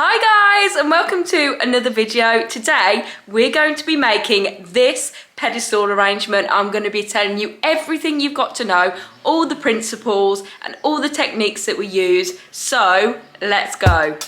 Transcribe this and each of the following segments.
Hi guys, and welcome to another video. Today we're going to be making this pedestal arrangement. I'm going to be telling you everything you've got to know, all the principles and all the techniques that we use. So let's go.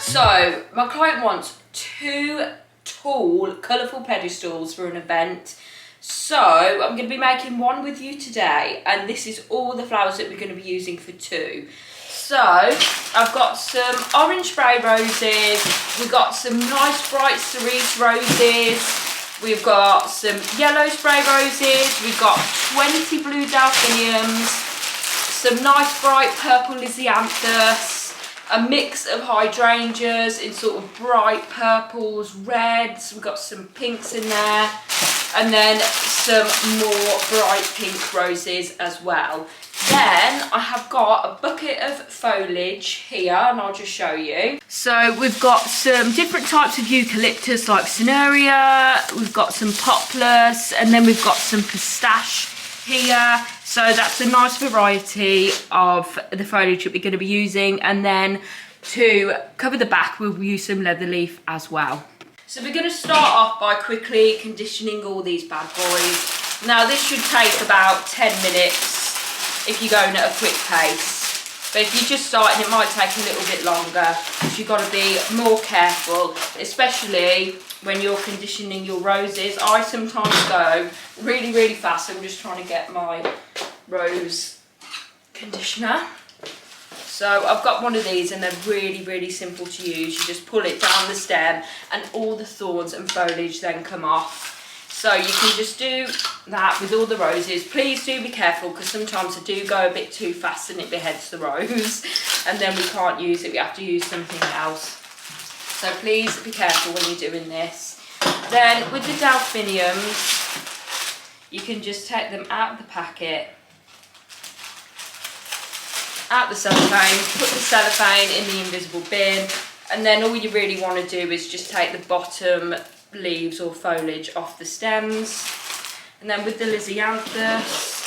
So my client wants two tall, colourful pedestals for an event. So I'm going to be making one with you today, and this is all the flowers that we're going to be using for two. So I've got some orange spray roses, we've got some nice bright cerise roses, we've got some yellow spray roses, we've got 20 blue delphiniums, some nice bright purple lisianthus, a mix of hydrangeas in sort of bright purples, reds, we've got some pinks in there, and then some more bright pink roses as well. Then I have got a bucket of foliage here, and I'll just show you. So we've got some different types of eucalyptus like cinerea, we've got some poplars, and then we've got some pistache here. So that's a nice variety of the foliage that we're going to be using. And then to cover the back, we'll use some leather leaf as well. So we're going to start off by quickly conditioning all these bad boys. Now this should take about 10 minutes if you're going at a quick pace. But if you're just starting, it might take a little bit longer. So you've got to be more careful, especially when you're conditioning your roses. I sometimes go really fast. I'm just trying to get my rose conditioner. So I've got one of these, and they're really simple to use. You just pull it down the stem and all the thorns and foliage then come off. So you can just do that with all the roses. Please do be careful, because sometimes I do go a bit too fast and it beheads the rose and then we can't use it. We have to use something else. So please be careful when you're doing this. Then with the delphiniums, you can just take them out of the packet, out the cellophane, put the cellophane in the invisible bin, and then all you really want to do is just take the bottom leaves or foliage off the stems. And then with the lisianthus,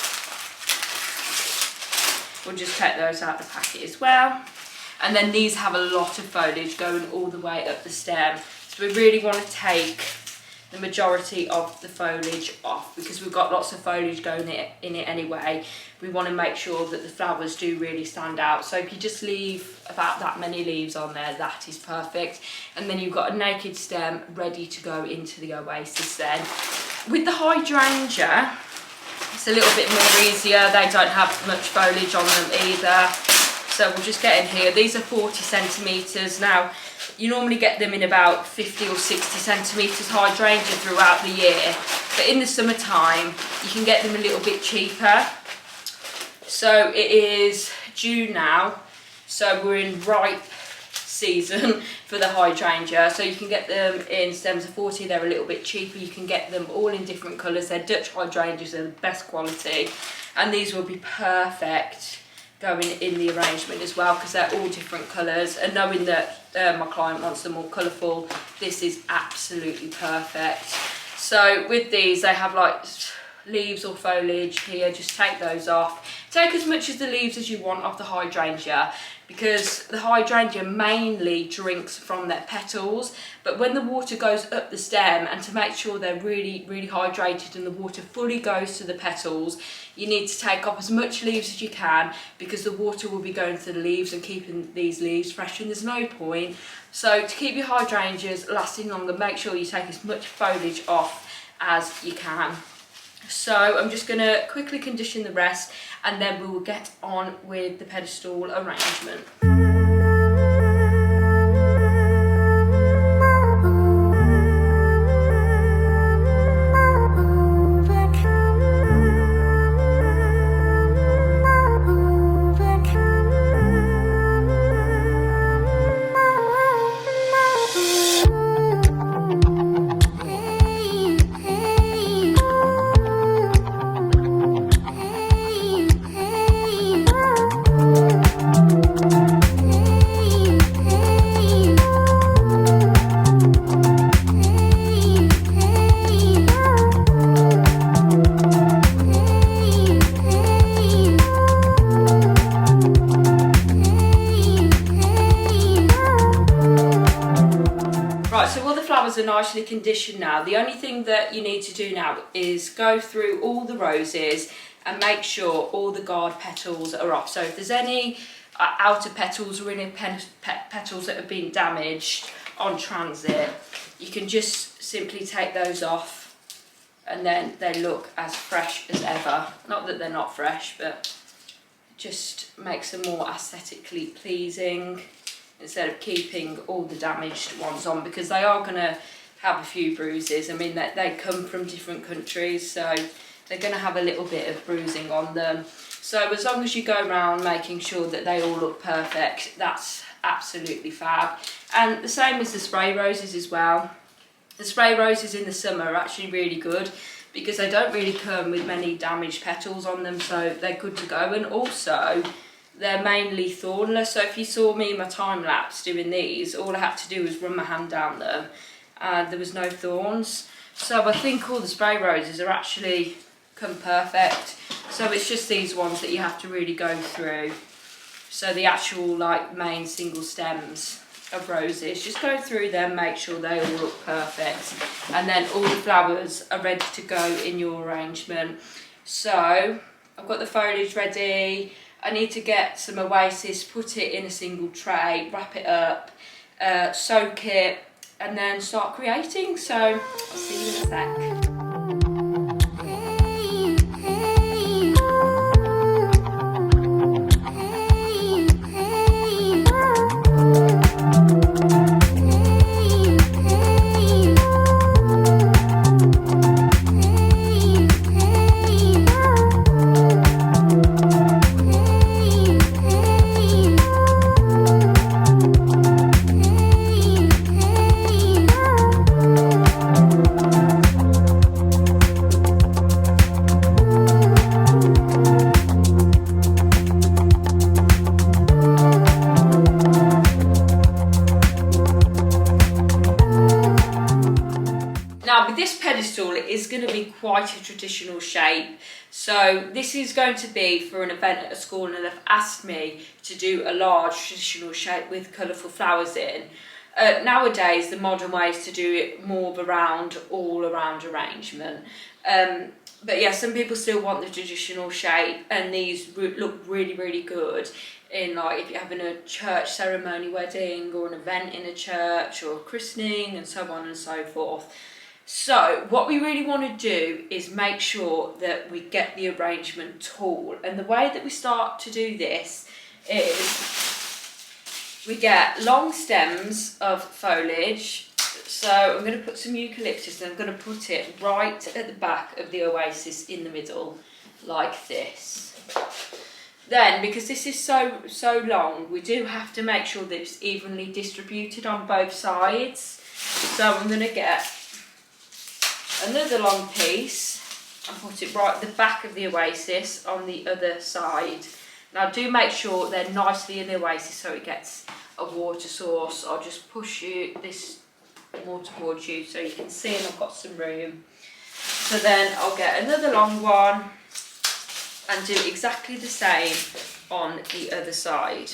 we'll just take those out of the packet as well. And then these have a lot of foliage going all the way up the stem, so we really want to take the majority of the foliage off, because we've got lots of foliage going in it anyway. We want to make sure that the flowers do really stand out. So if you just leave about that many leaves on there, that is perfect. And then you've got a naked stem ready to go into the oasis then. With the hydrangea, it's a little bit more easier. They don't have much foliage on them either. So we'll just get in here. These are 40 centimetres. Now, you normally get them in about 50 or 60 centimetres hydrangea throughout the year. But in the summertime, you can get them a little bit cheaper. So it is June now, so we're in ripe season for the hydrangea. So you can get them in stems of 40, they're a little bit cheaper. You can get them all in different colours. They're Dutch hydrangeas, they're the best quality. And these will be perfect going in the arrangement as well, because they're all different colours. And knowing that my client wants them more colourful, this is absolutely perfect. So with these, they have like leaves or foliage here. Just take those off. Take as much of the leaves as you want off the hydrangea, because the hydrangea mainly drinks from their petals. But when the water goes up the stem, and to make sure they're really hydrated and the water fully goes to the petals, you need to take off as much leaves as you can, because the water will be going to the leaves and keeping these leaves fresh, and there's no point. So to keep your hydrangeas lasting longer, make sure you take as much foliage off as you can. So I'm just going to quickly condition the rest, and then we will get on with the pedestal arrangement. nicely conditioned now. The only thing that you need to do now is go through all the roses and make sure all the guard petals are off. So if there's any outer petals or inner petals that have been damaged on transit, you can just simply take those off, and then they look as fresh as ever. Not that they're not fresh, but it just makes them more aesthetically pleasing instead of keeping all the damaged ones on, because they are going to have a few bruises. I mean, they come from different countries, so they're going to have a little bit of bruising on them. So as long as you go around making sure that they all look perfect, that's absolutely fab. And the same as the spray roses as well. The spray roses in the summer are actually really good because they don't really come with many damaged petals on them, so they're good to go. And also, they're mainly thornless, so if you saw me in my time lapse doing these, all I had to do was run my hand down them and there was no thorns. So I think all the spray roses are actually come perfect. So it's just these ones that you have to really go through. So the actual like main single stems of roses, just go through them, make sure they all look perfect, and then all the flowers are ready to go in your arrangement. So I've got the foliage ready. I need to get some oasis, put it in a single tray, wrap it up, soak it, and then start creating. So I'll see you in a sec. Now with this pedestal, it is going to be quite a traditional shape. So this is going to be for an event at a school, and they've asked me to do a large traditional shape with colourful flowers in. Nowadays, the modern way is to do it more of a round, all around arrangement. But yeah, some people still want the traditional shape, and these look really, really good in like if you're having a church ceremony, wedding, or an event in a church, or a christening, and so on and so forth. So what we really want to do is make sure that we get the arrangement tall, and the way that we start to do this is we get long stems of foliage. So I'm going to put some eucalyptus, and I'm going to put it right at the back of the oasis in the middle like this. Then, because this is so long, we do have to make sure that it's evenly distributed on both sides. So I'm going to get another long piece and put it right at the back of the oasis on the other side. Now do make sure they're nicely in the oasis so it gets a water source. I'll just push this more towards you so you can see, and I've got some room. So then I'll get another long one and do exactly the same on the other side.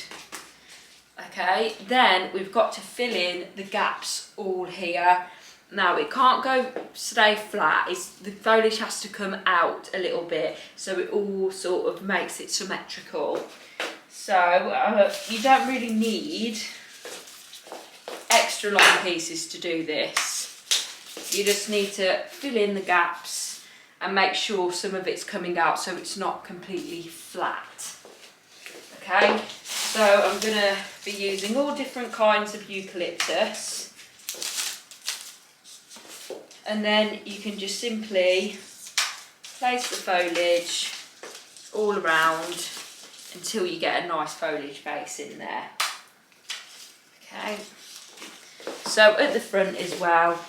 Okay, then we've got to fill in the gaps all here. Now it can't stay flat, the foliage has to come out a little bit so it all sort of makes it symmetrical. So you don't really need extra long pieces to do this. You just need to fill in the gaps and make sure some of it's coming out so it's not completely flat. Okay, so I'm going to be using all different kinds of eucalyptus. And then you can just simply place the foliage all around until you get a nice foliage base in there. Okay, so at the front as well,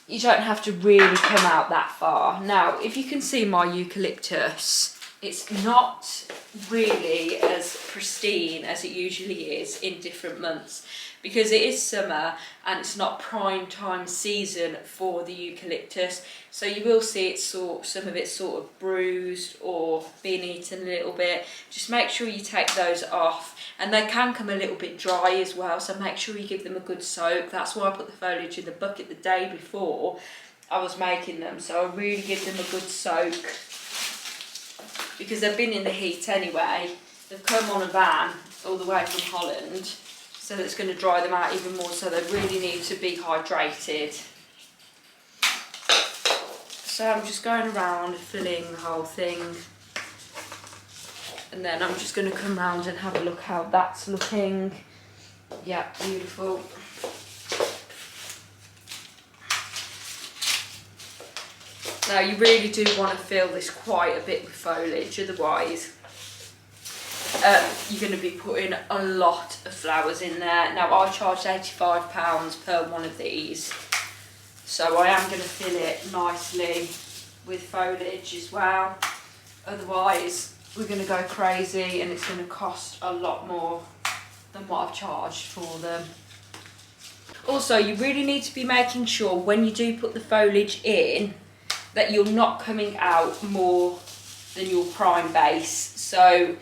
you don't have to really come out that far. Now, if you can see my eucalyptus, it's not really as pristine as it usually is in different months, because it is summer and it's not prime time season for the eucalyptus. So you will see it's some of it's sort of bruised or being eaten a little bit. Just make sure you take those off, and they can come a little bit dry as well, so make sure you give them a good soak. That's why I put the foliage in the bucket the day before I was making them, so I really give them a good soak, because they've been in the heat anyway. They've come on a van all the way from Holland, so that's going to dry them out even more, so they really need to be hydrated. So I'm just going around filling the whole thing, and then I'm just going to come round and have a look how that's looking. Yeah, beautiful. Now you really do want to fill this quite a bit with foliage, otherwise you're going to be putting a lot of flowers in there. Now I charged £85 per one of these, so I am going to fill it nicely with foliage as well, otherwise we're going to go crazy and it's going to cost a lot more than what I've charged for them. Also, you really need to be making sure when you do put the foliage in that you're not coming out more than your prime base. So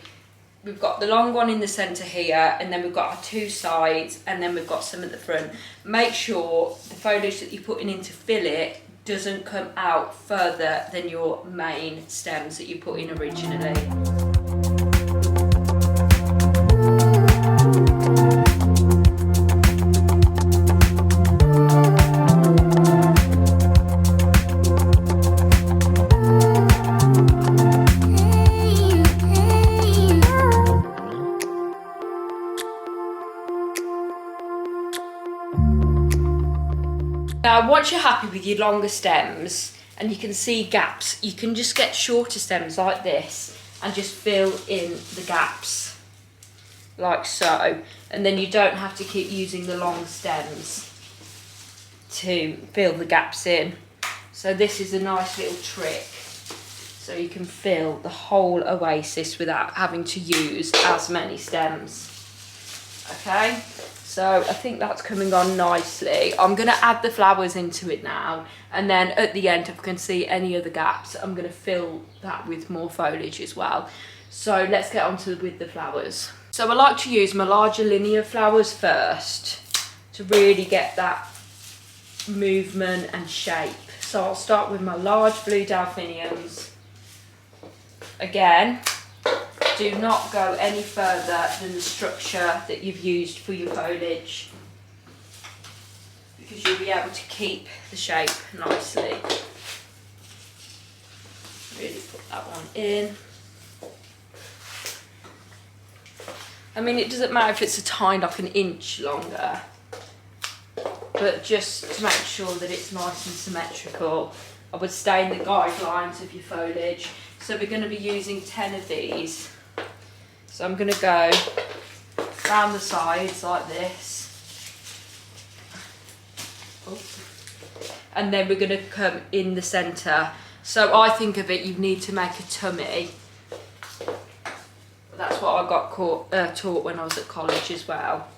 we've got the long one in the centre here, and then we've got our two sides, and then we've got some at the front. Make sure the foliage that you're putting in to fill it doesn't come out further than your main stems that you put in originally. Now, once you're happy with your longer stems and you can see gaps, you can just get shorter stems like this and just fill in the gaps like so, and then you don't have to keep using the long stems to fill the gaps in. So this is a nice little trick, so you can fill the whole oasis without having to use as many stems. Okay, so I think that's coming on nicely. I'm going to add the flowers into it now, and then at the end, if I can see any other gaps, I'm going to fill that with more foliage as well. So let's get on with the flowers. So I like to use my larger linear flowers first to really get that movement and shape. So I'll start with my large blue delphiniums. Again, do not go any further than the structure that you've used for your foliage, because you'll be able to keep the shape nicely. Really put that one in. I mean, it doesn't matter if it's a tine like an inch longer, but just to make sure that it's nice and symmetrical, I would stay in the guidelines of your foliage. So we're going to be using 10 of these. So I'm going to go around the sides like this. And then we're going to come in the centre. So I think of it, you need to make a tummy. That's what I got taught when I was at college as well.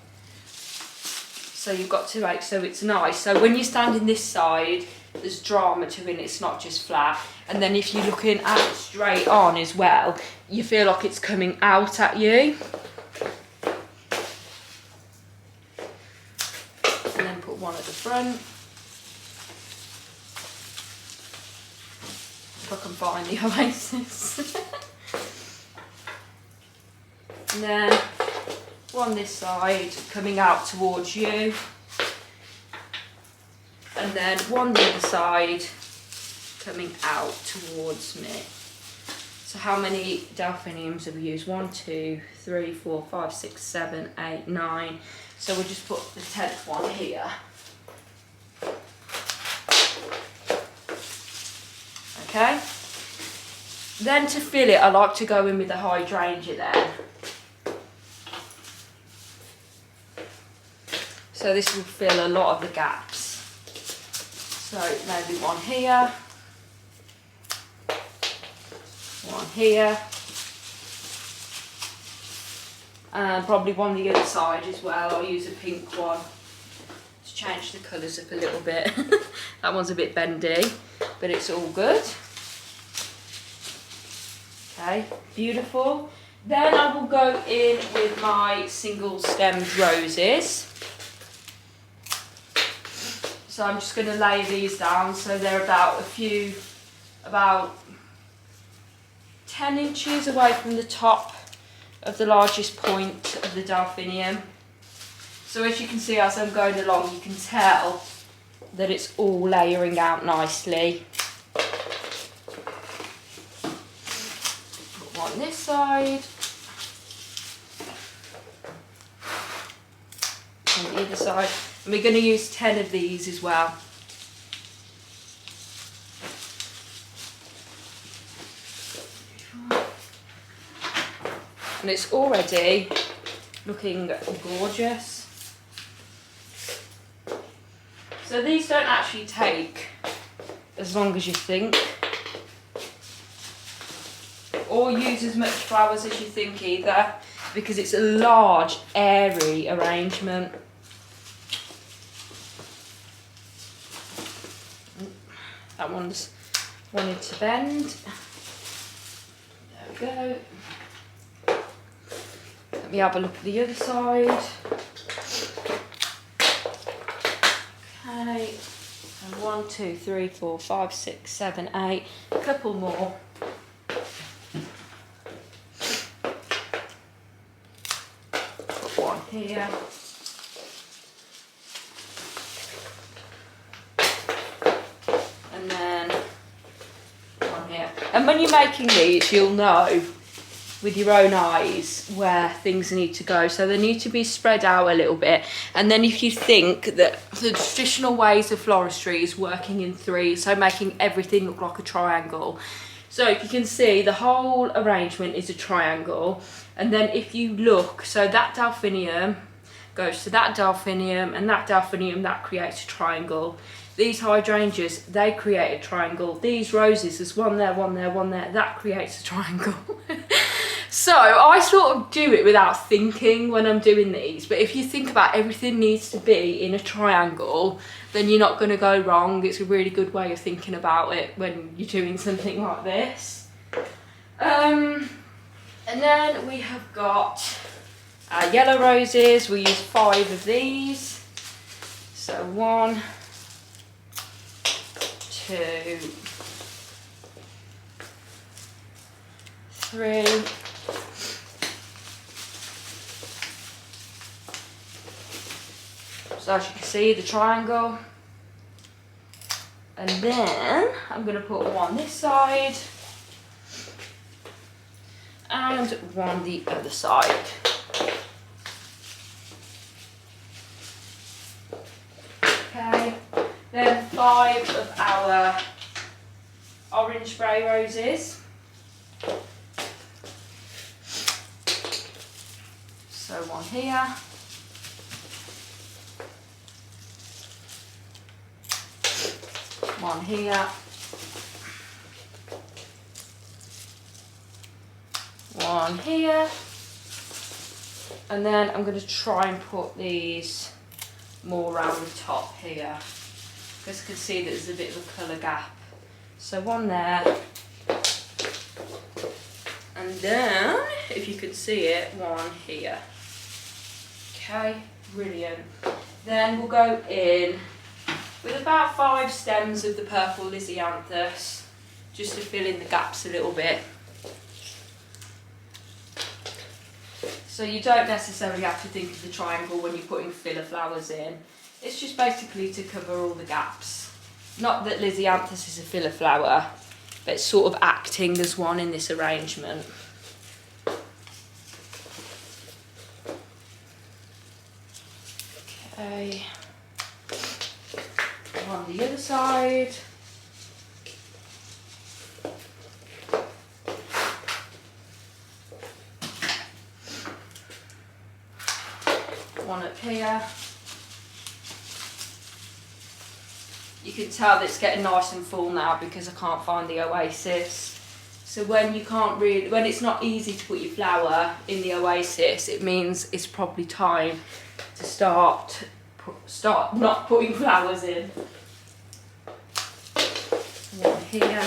So you've got to make so it's nice. So when you're standing this side, there's drama to it, it's not just flat. And then if you're looking at it straight on as well, you feel like it's coming out at you. And then put one at the front. If I can find the oasis. And then one this side coming out towards you. And then one the other side coming out towards me. So how many delphiniums have we used? 1, 2, 3, 4, 5, 6, 7, 8, 9. So we'll just put the 10th one here. Okay. Then to fill it, I like to go in with the hydrangea then. So this will fill a lot of the gaps. So maybe one here. one here, and probably one on the other side as well. I'll use a pink one to change the colours up a little bit. That one's a bit bendy, but it's all good. Okay, beautiful. Then I will go in with my single stemmed roses. So I'm just going to lay these down so they're about 10 inches away from the top of the largest point of the delphinium. So as you can see, as I'm going along, you can tell that it's all layering out nicely. Put one this side. On the other side. And we're going to use 10 of these as well. And it's already looking gorgeous. So these don't actually take as long as you think, or use as much flowers as you think either, because it's a large, airy arrangement. That one's wanted to bend. There we go. Let me have a look at the other side. Okay. And 1, 2, 3, 4, 5, 6, 7, 8. A couple more. Put one here. And then one here. And when you're making these, you'll know with your own eyes where things need to go. So they need to be spread out a little bit. And then if you think that the traditional ways of floristry is working in threes, so making everything look like a triangle. So if you can see, the whole arrangement is a triangle. And then if you look, so that delphinium goes to that delphinium, and that delphinium, that creates a triangle. These hydrangeas, they create a triangle. These roses, there's one there, one there, one there, that creates a triangle. So I sort of do it without thinking when I'm doing these, but if you think about everything needs to be in a triangle, then you're not going to go wrong. It's a really good way of thinking about it when you're doing something like this. And then we have got our yellow roses. We use 5 of these. So 1, 2, 3. So as you can see, the triangle. And then I'm going to put one this side and one the other side. Okay, then 5 of our orange spray roses. So one here. One here. One here. And then I'm going to try and put these more around the top here, because you can see that there's a bit of a colour gap. So one there. And then, if you can see it, one here. Okay, brilliant. Then we'll go in with about 5 stems of the purple lisianthus, just to fill in the gaps a little bit. So you don't necessarily have to think of the triangle when you're putting filler flowers in. It's just basically to cover all the gaps. Not that lisianthus is a filler flower, but it's sort of acting as one in this arrangement. Okay. On the other side. One up here. You can tell that it's getting nice and full now because I can't find the oasis. So when it's not easy to put your flower in the oasis, it means it's probably time to start not putting flowers in. One here.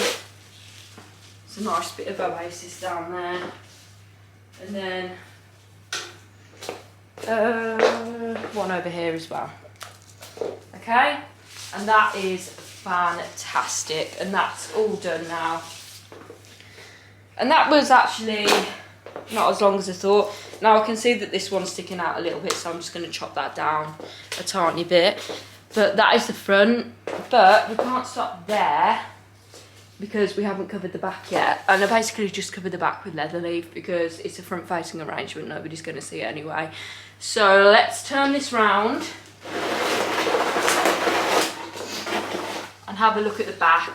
It's a nice bit of oasis down there. And then one over here as well. Okay, and that is fantastic, and that's all done now. And that was actually not as long as I thought. Now I can see that this one's sticking out a little bit, so I'm just going to chop that down a tiny bit. But that is the front, but we can't stop there because we haven't covered the back yet. And I basically just covered the back with leather leaf because it's a front facing arrangement, nobody's going to see it anyway. So let's turn this round and have a look at the back.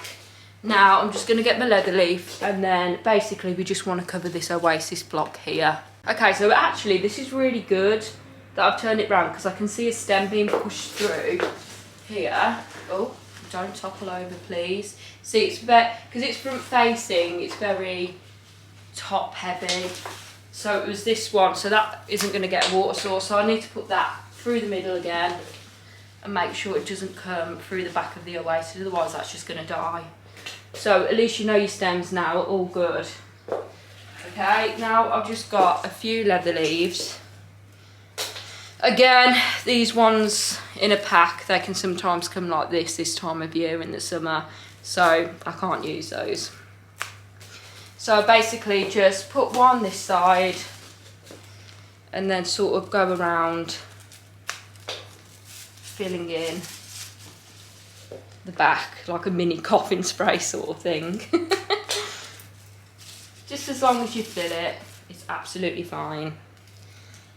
Now I'm just going to get my leather leaf, and then basically we just want to cover this oasis block here. Okay, so actually this is really good that I've turned it round because I can see a stem being pushed through here. Oh, don't topple over please. See, it's because it's front facing, it's very top heavy. So it was this one, so that isn't going to get a water source, so I need to put that through the middle again and make sure it doesn't come through the back of the oasis, otherwise that's just going to die. So at least you know your stems now are all good. Okay, now I've just got a few leather leaves. Again, these ones in a pack, they can sometimes come like this time of year in the summer, so I can't use those. So I basically just put one this side and then sort of go around filling in the back like a mini coffin spray sort of thing. Just as long as you fill it, it's absolutely fine.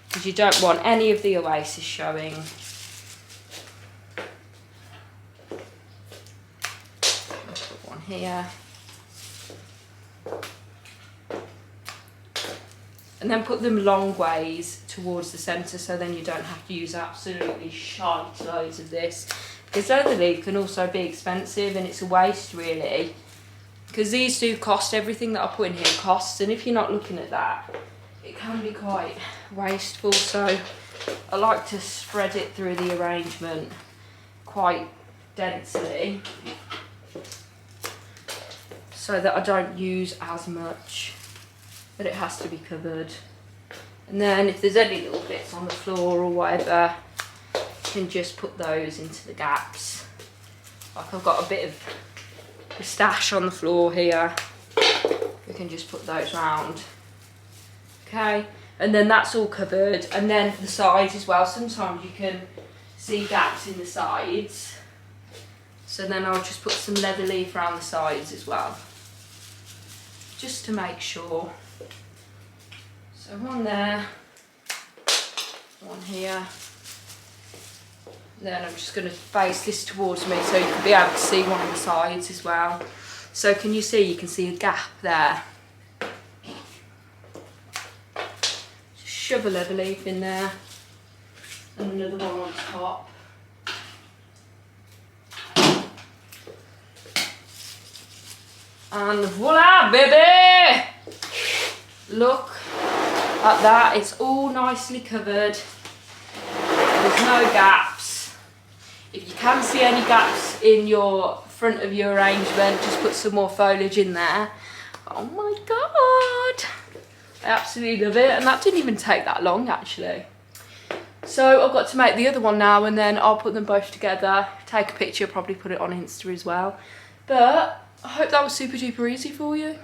Because you don't want any of the oasis showing. I'll put one here. And then put them long ways towards the centre, so then you don't have to use absolutely shite loads of this. Because leather leaf can also be expensive and it's a waste really. Because these do cost, everything that I put in here costs, and if you're not looking at that, it can be quite wasteful. So I like to spread it through the arrangement quite densely so that I don't use as much, but it has to be covered. And then if there's any little bits on the floor or whatever, you can just put those into the gaps. Like I've got a bit of stash on the floor here, we can just put those round. Okay, and then that's all covered. And then the sides as well, sometimes you can see gaps in the sides, so then I'll just put some leather leaf around the sides as well, just to make sure. So one there, one here. Then I'm just going to face this towards me so you can be able to see one of the sides as well. So can you see, you can see a gap there. Just shove a leather leaf in there and another one on top. And voila, baby! Look at that, it's all nicely covered. There's no gaps. If you can see any gaps in your front of your arrangement, just put some more foliage in there. Oh my god, I absolutely love it, and that didn't even take that long actually. So I've got to make the other one now, and then I'll put them both together, take a picture, probably put it on Insta as well. But I hope that was super duper easy for you.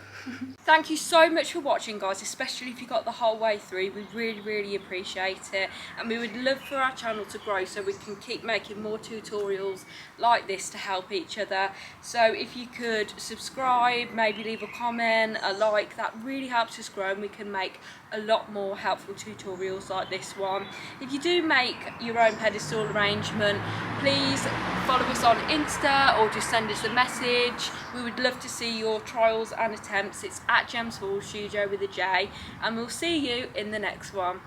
Thank you so much for watching, guys, especially if you got the whole way through. We really appreciate it, and we would love for our channel to grow so we can keep making more tutorials like this to help each other. So if you could subscribe, maybe leave a comment, a like, that really helps us grow, and we can make a lot more helpful tutorials like this one. If you do make your own pedestal arrangement, please follow us on Insta or just send us a message. We would love to see your trials and attempts. It's at Gems Hall Studio with a J, and we'll see you in the next one.